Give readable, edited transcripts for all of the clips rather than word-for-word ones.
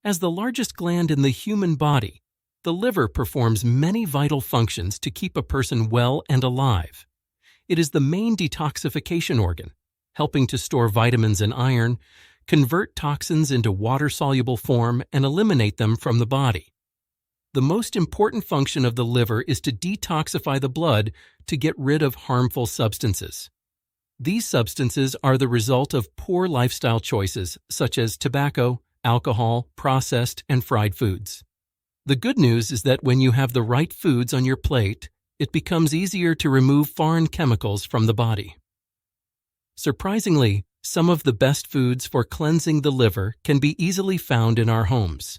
As the largest gland in the human body, the liver performs many vital functions to keep a person well and alive. It is the main detoxification organ, helping to store vitamins and iron, convert toxins into water-soluble form, and eliminate them from the body. The most important function of the liver is to detoxify the blood to get rid of harmful substances. These substances are the result of poor lifestyle choices such as tobacco, alcohol, processed, and fried foods. The good news is that when you have the right foods on your plate, it becomes easier to remove foreign chemicals from the body. Surprisingly, some of the best foods for cleansing the liver can be easily found in our homes.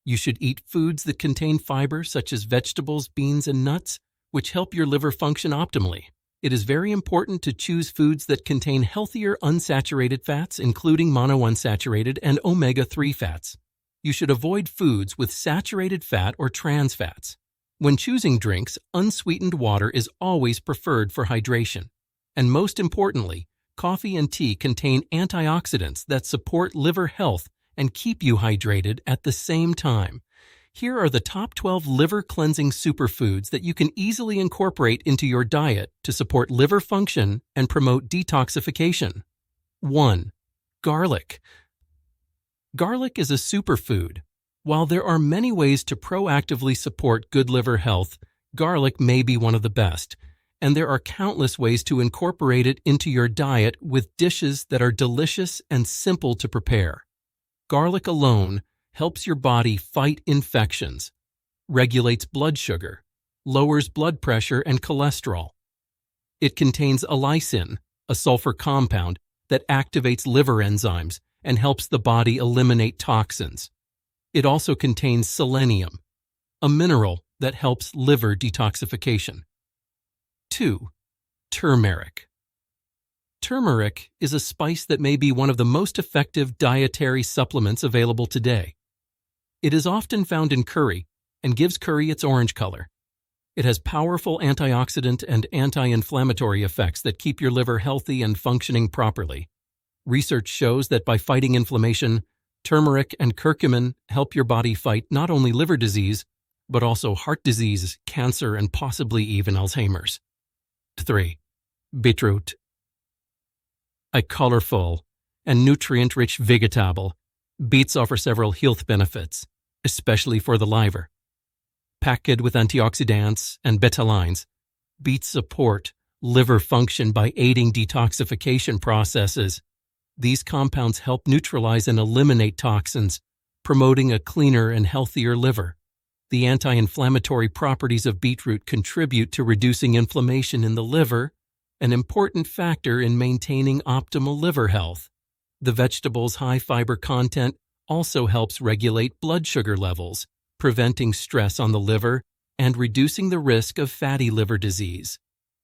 You should eat foods that contain fiber such as vegetables, beans, and nuts, which help your liver function optimally. It is very important to choose foods that contain healthier unsaturated fats, including monounsaturated and omega-3 fats. You should avoid foods with saturated fat or trans fats. When choosing drinks, unsweetened water is always preferred for hydration. And most importantly, coffee and tea contain antioxidants that support liver health and keep you hydrated at the same time. Here are the top 12 liver cleansing superfoods that you can easily incorporate into your diet to support liver function and promote detoxification. 1. Garlic. Garlic is a superfood. While there are many ways to proactively support good liver health, garlic may be one of the best, and there are countless ways to incorporate it into your diet with dishes that are delicious and simple to prepare. Garlic alone helps your body fight infections, regulates blood sugar, lowers blood pressure and cholesterol. It contains allicin, a sulfur compound that activates liver enzymes and helps the body eliminate toxins. It also contains selenium, a mineral that helps liver detoxification. 2. Turmeric. Turmeric is a spice that may be one of the most effective dietary supplements available today. It is often found in curry and gives curry its orange color. It has powerful antioxidant and anti-inflammatory effects that keep your liver healthy and functioning properly. Research shows that by fighting inflammation, turmeric and curcumin help your body fight not only liver disease, but also heart disease, cancer, and possibly even Alzheimer's. 3. Beetroot. A colorful and nutrient-rich vegetable, beets offer several health benefits, especially for the liver. Packed with antioxidants and betalains, beets support liver function by aiding detoxification processes. These compounds help neutralize and eliminate toxins, promoting a cleaner and healthier liver. The anti-inflammatory properties of beetroot contribute to reducing inflammation in the liver, an important factor in maintaining optimal liver health. The vegetable's high fiber content also helps regulate blood sugar levels, preventing stress on the liver and reducing the risk of fatty liver disease.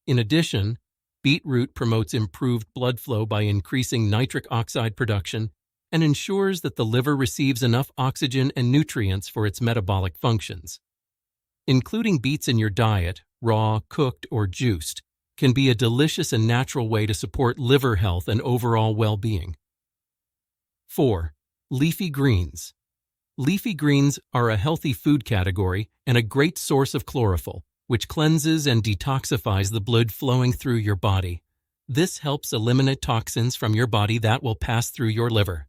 In addition, beetroot promotes improved blood flow by increasing nitric oxide production and ensures that the liver receives enough oxygen and nutrients for its metabolic functions. Including beets in your diet, raw, cooked, or juiced, can be a delicious and natural way to support liver health and overall well-being. 4. Leafy greens. Leafy greens are a healthy food category and a great source of chlorophyll, which cleanses and detoxifies the blood flowing through your body. This helps eliminate toxins from your body that will pass through your liver.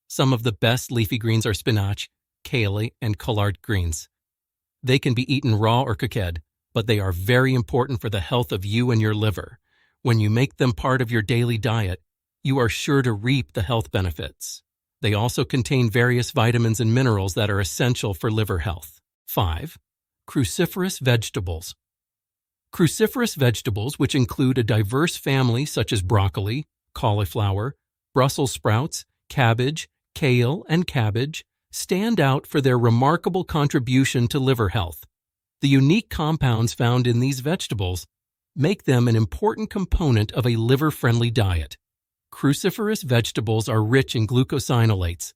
Some of the best leafy greens are spinach, kale, and collard greens. They can be eaten raw or cooked, but they are very important for the health of you and your liver. When you make them part of your daily diet, you are sure to reap the health benefits. They also contain various vitamins and minerals that are essential for liver health. 5. Cruciferous vegetables. Cruciferous vegetables, which include a diverse family such as broccoli, cauliflower, Brussels sprouts, cabbage, kale, and cabbage, stand out for their remarkable contribution to liver health. The unique compounds found in these vegetables make them an important component of a liver-friendly diet. Cruciferous vegetables are rich in glucosinolates,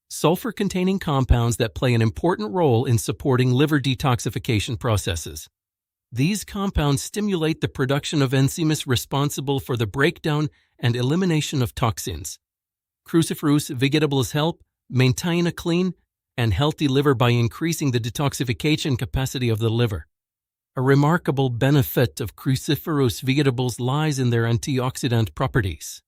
sulfur-containing compounds that play an important role in supporting liver detoxification processes. These compounds stimulate the production of enzymes responsible for the breakdown and elimination of toxins. Cruciferous vegetables help maintain a clean and healthy liver by increasing the detoxification capacity of the liver. A remarkable benefit of cruciferous vegetables lies in their antioxidant properties.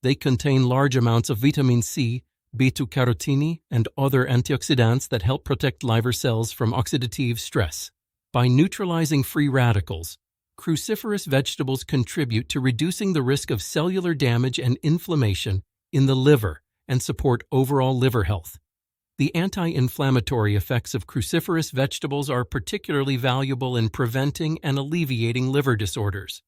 They contain large amounts of vitamin C, beta-carotene, and other antioxidants that help protect liver cells from oxidative stress. By neutralizing free radicals, cruciferous vegetables contribute to reducing the risk of cellular damage and inflammation in the liver and support overall liver health. The anti-inflammatory effects of cruciferous vegetables are particularly valuable in preventing and alleviating liver disorders.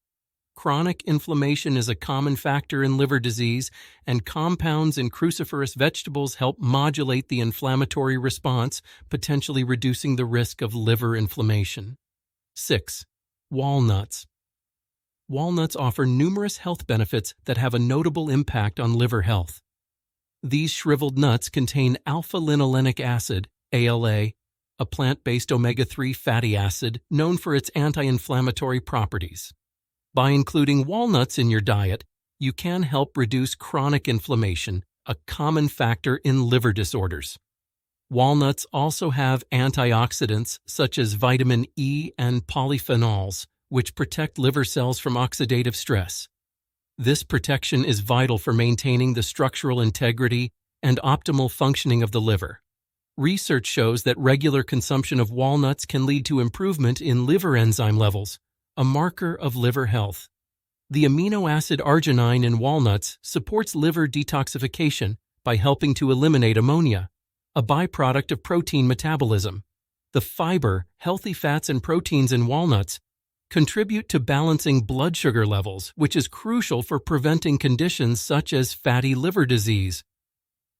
Chronic inflammation is a common factor in liver disease, and compounds in cruciferous vegetables help modulate the inflammatory response, potentially reducing the risk of liver inflammation. 6. Walnuts. Walnuts offer numerous health benefits that have a notable impact on liver health. These shriveled nuts contain alpha-linolenic acid, ALA, a plant-based omega-3 fatty acid known for its anti-inflammatory properties. By including walnuts in your diet, you can help reduce chronic inflammation, a common factor in liver disorders. Walnuts also have antioxidants such as vitamin E and polyphenols, which protect liver cells from oxidative stress. This protection is vital for maintaining the structural integrity and optimal functioning of the liver. Research shows that regular consumption of walnuts can lead to improvement in liver enzyme levels, a marker of liver health. The amino acid arginine in walnuts supports liver detoxification by helping to eliminate ammonia, a byproduct of protein metabolism. The fiber, healthy fats, and proteins in walnuts contribute to balancing blood sugar levels, which is crucial for preventing conditions such as fatty liver disease.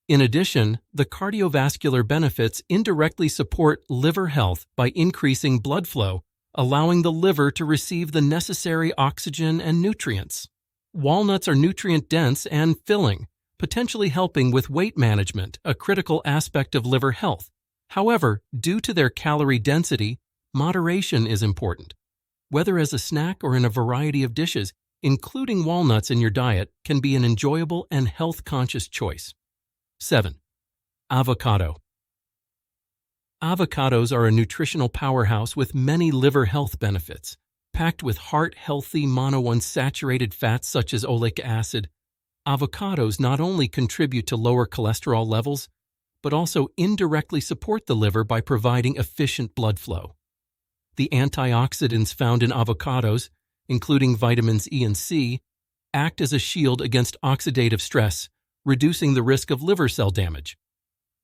In addition, the cardiovascular benefits indirectly support liver health by increasing blood flow, allowing the liver to receive the necessary oxygen and nutrients. Walnuts are nutrient-dense and filling, potentially helping with weight management, a critical aspect of liver health. However, due to their calorie density, moderation is important. Whether as a snack or in a variety of dishes, including walnuts in your diet can be an enjoyable and health-conscious choice. 7. Avocado. Avocados are a nutritional powerhouse with many liver health benefits. Packed with heart-healthy monounsaturated fats such as oleic acid, avocados not only contribute to lower cholesterol levels, but also indirectly support the liver by providing efficient blood flow. The antioxidants found in avocados, including vitamins E and C, act as a shield against oxidative stress, reducing the risk of liver cell damage.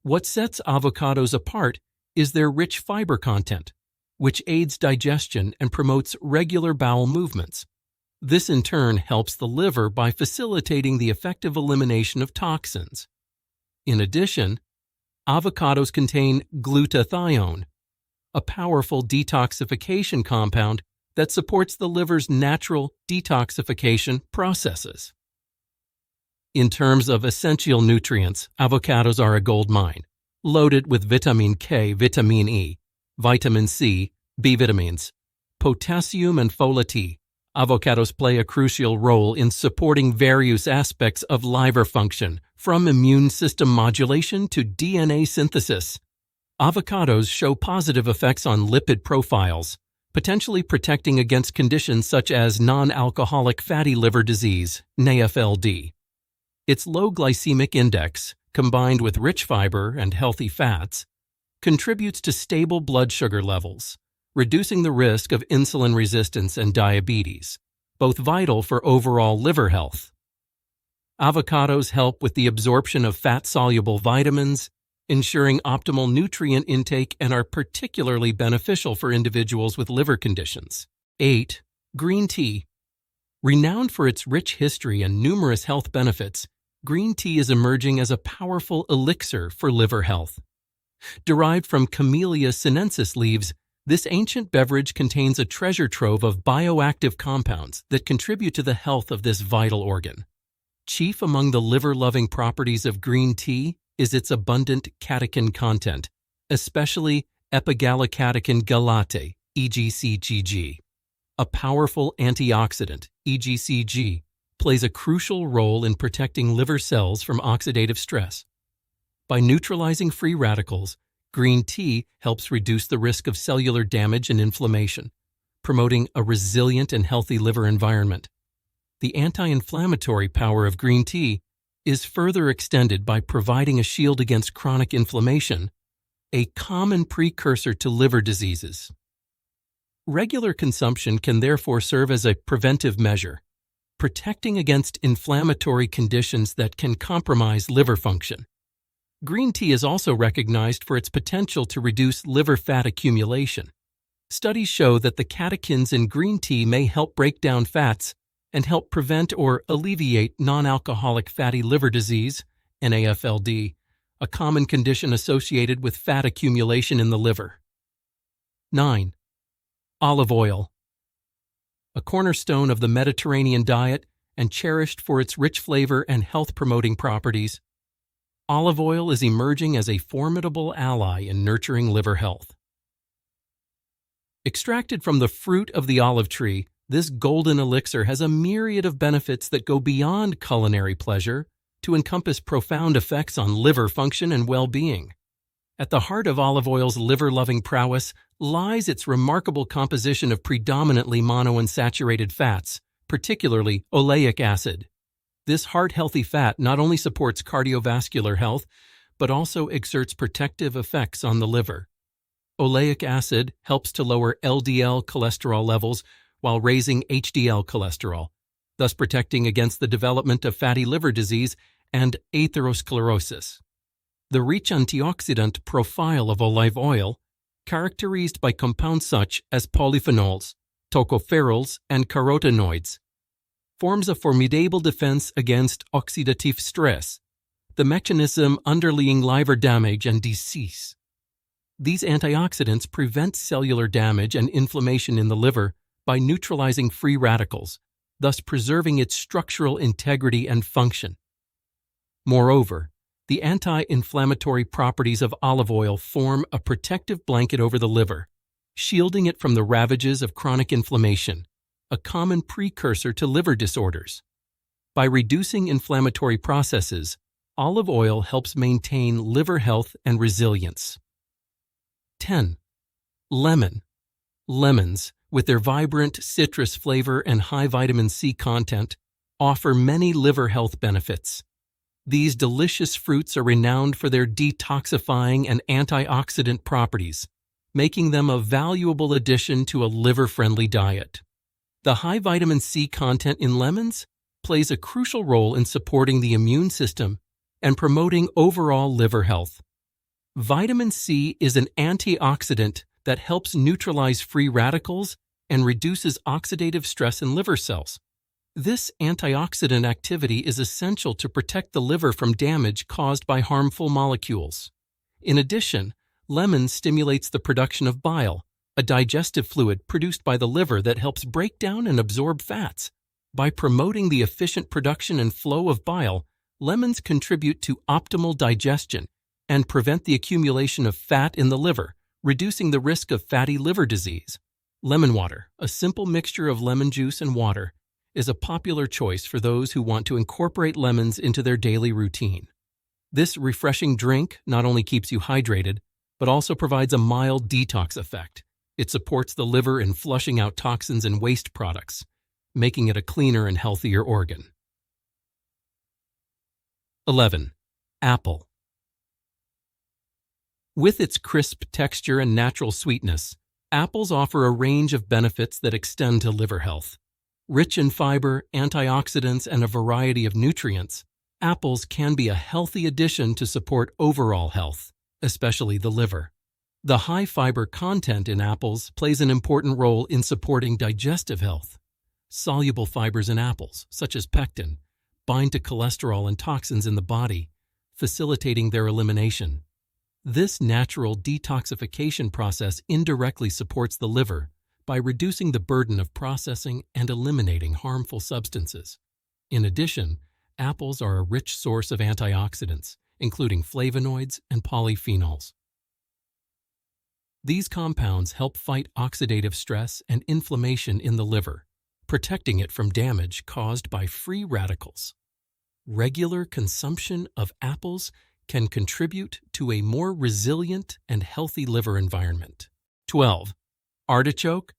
What sets avocados apart is their rich fiber content, which aids digestion and promotes regular bowel movements. This in turn helps the liver by facilitating the effective elimination of toxins. In addition, avocados contain glutathione, a powerful detoxification compound that supports the liver's natural detoxification processes. In terms of essential nutrients, avocados are a gold mine, loaded with vitamin K, vitamin E, vitamin C, B vitamins, potassium, and folate. Avocados play a crucial role in supporting various aspects of liver function, from immune system modulation to DNA synthesis. Avocados show positive effects on lipid profiles, potentially protecting against conditions such as non-alcoholic fatty liver disease, NAFLD. Its low glycemic index, combined with rich fiber and healthy fats, contributes to stable blood sugar levels, reducing the risk of insulin resistance and diabetes, both vital for overall liver health. Avocados help with the absorption of fat-soluble vitamins, ensuring optimal nutrient intake, and are particularly beneficial for individuals with liver conditions. 8. Green tea. Renowned for its rich history and numerous health benefits, green tea is emerging as a powerful elixir for liver health. Derived from Camellia sinensis leaves, this ancient beverage contains a treasure trove of bioactive compounds that contribute to the health of this vital organ. Chief among the liver-loving properties of green tea is its abundant catechin content, especially epigallocatechin gallate, EGCG. A powerful antioxidant, EGCG, plays a crucial role in protecting liver cells from oxidative stress. By neutralizing free radicals, Green tea helps reduce the risk of cellular damage and inflammation, promoting a resilient and healthy liver environment. The anti-inflammatory power of green tea is further extended by providing a shield against chronic inflammation, a common precursor to liver diseases. Regular consumption can therefore serve as a preventive measure, protecting against inflammatory conditions that can compromise liver function. Green tea is also recognized for its potential to reduce liver fat accumulation. Studies show that the catechins in green tea may help break down fats and help prevent or alleviate non-alcoholic fatty liver disease, NAFLD, a common condition associated with fat accumulation in the liver. 9. Olive oil. A cornerstone of the Mediterranean diet and cherished for its rich flavor and health-promoting properties, olive oil is emerging as a formidable ally in nurturing liver health. Extracted from the fruit of the olive tree, this golden elixir has a myriad of benefits that go beyond culinary pleasure to encompass profound effects on liver function and well-being. At the heart of olive oil's liver-loving prowess lies its remarkable composition of predominantly monounsaturated fats, particularly oleic acid. This heart-healthy fat not only supports cardiovascular health, but also exerts protective effects on the liver. Oleic acid helps to lower LDL cholesterol levels while raising HDL cholesterol, thus protecting against the development of fatty liver disease and atherosclerosis. The rich antioxidant profile of olive oil, characterized by compounds such as polyphenols, tocopherols, and carotenoids, forms a formidable defense against oxidative stress, the mechanism underlying liver damage and disease. These antioxidants prevent cellular damage and inflammation in the liver by neutralizing free radicals, thus preserving its structural integrity and function. Moreover, the anti-inflammatory properties of olive oil form a protective blanket over the liver, shielding it from the ravages of chronic inflammation, a common precursor to liver disorders. By reducing inflammatory processes, olive oil helps maintain liver health and resilience. 10. Lemon. Lemons, with their vibrant citrus flavor and high vitamin C content, offer many liver health benefits. These delicious fruits are renowned for their detoxifying and antioxidant properties, making them a valuable addition to a liver-friendly diet. The high vitamin C content in lemons plays a crucial role in supporting the immune system and promoting overall liver health. Vitamin C is an antioxidant that helps neutralize free radicals and reduces oxidative stress in liver cells. This antioxidant activity is essential to protect the liver from damage caused by harmful molecules. In addition, lemon stimulates the production of bile, a digestive fluid produced by the liver that helps break down and absorb fats. By promoting the efficient production and flow of bile, lemons contribute to optimal digestion and prevent the accumulation of fat in the liver, reducing the risk of fatty liver disease. Lemon water, a simple mixture of lemon juice and water, is a popular choice for those who want to incorporate lemons into their daily routine. This refreshing drink not only keeps you hydrated, but also provides a mild detox effect. It supports the liver in flushing out toxins and waste products, making it a cleaner and healthier organ. 11. Apple. With its crisp texture and natural sweetness, apples offer a range of benefits that extend to liver health. Rich in fiber, antioxidants, and a variety of nutrients, apples can be a healthy addition to support overall health, especially the liver. The high fiber content in apples plays an important role in supporting digestive health. Soluble fibers in apples, such as pectin, bind to cholesterol and toxins in the body, facilitating their elimination. This natural detoxification process indirectly supports the liver by reducing the burden of processing and eliminating harmful substances. In addition, apples are a rich source of antioxidants, including flavonoids and polyphenols. These compounds help fight oxidative stress and inflammation in the liver, protecting it from damage caused by free radicals. Regular consumption of apples can contribute to a more resilient and healthy liver environment. 12. Artichoke.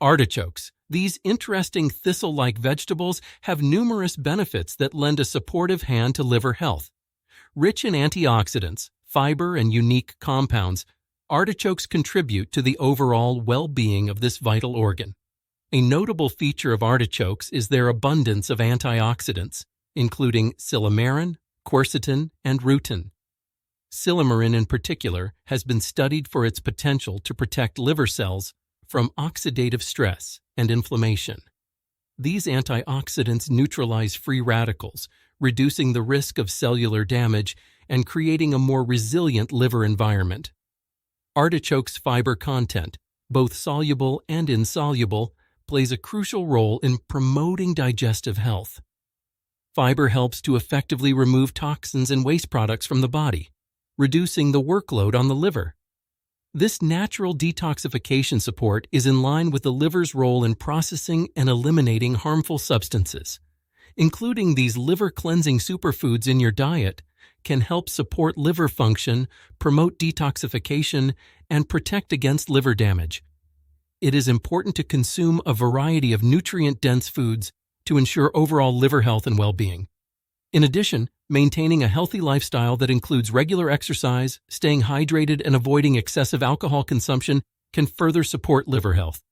Artichokes. These interesting thistle-like vegetables have numerous benefits that lend a supportive hand to liver health. Rich in antioxidants, fiber, and unique compounds, artichokes contribute to the overall well-being of this vital organ. A notable feature of artichokes is their abundance of antioxidants, including silymarin, quercetin, and rutin. Silymarin in particular has been studied for its potential to protect liver cells from oxidative stress and inflammation. These antioxidants neutralize free radicals, reducing the risk of cellular damage and creating a more resilient liver environment. Artichoke's fiber content, both soluble and insoluble, plays a crucial role in promoting digestive health. Fiber helps to effectively remove toxins and waste products from the body, reducing the workload on the liver. This natural detoxification support is in line with the liver's role in processing and eliminating harmful substances. Including these liver cleansing superfoods in your diet can help support liver function, promote detoxification, and protect against liver damage. It is important to consume a variety of nutrient-dense foods to ensure overall liver health and well-being. In addition, maintaining a healthy lifestyle that includes regular exercise, staying hydrated, and avoiding excessive alcohol consumption can further support liver health.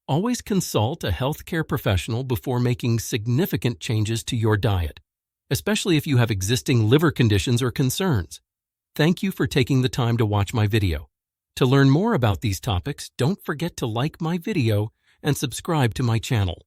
Always consult a healthcare professional before making significant changes to your diet, especially if you have existing liver conditions or concerns. Thank you for taking the time to watch my video. To learn more about these topics, don't forget to like my video and subscribe to my channel.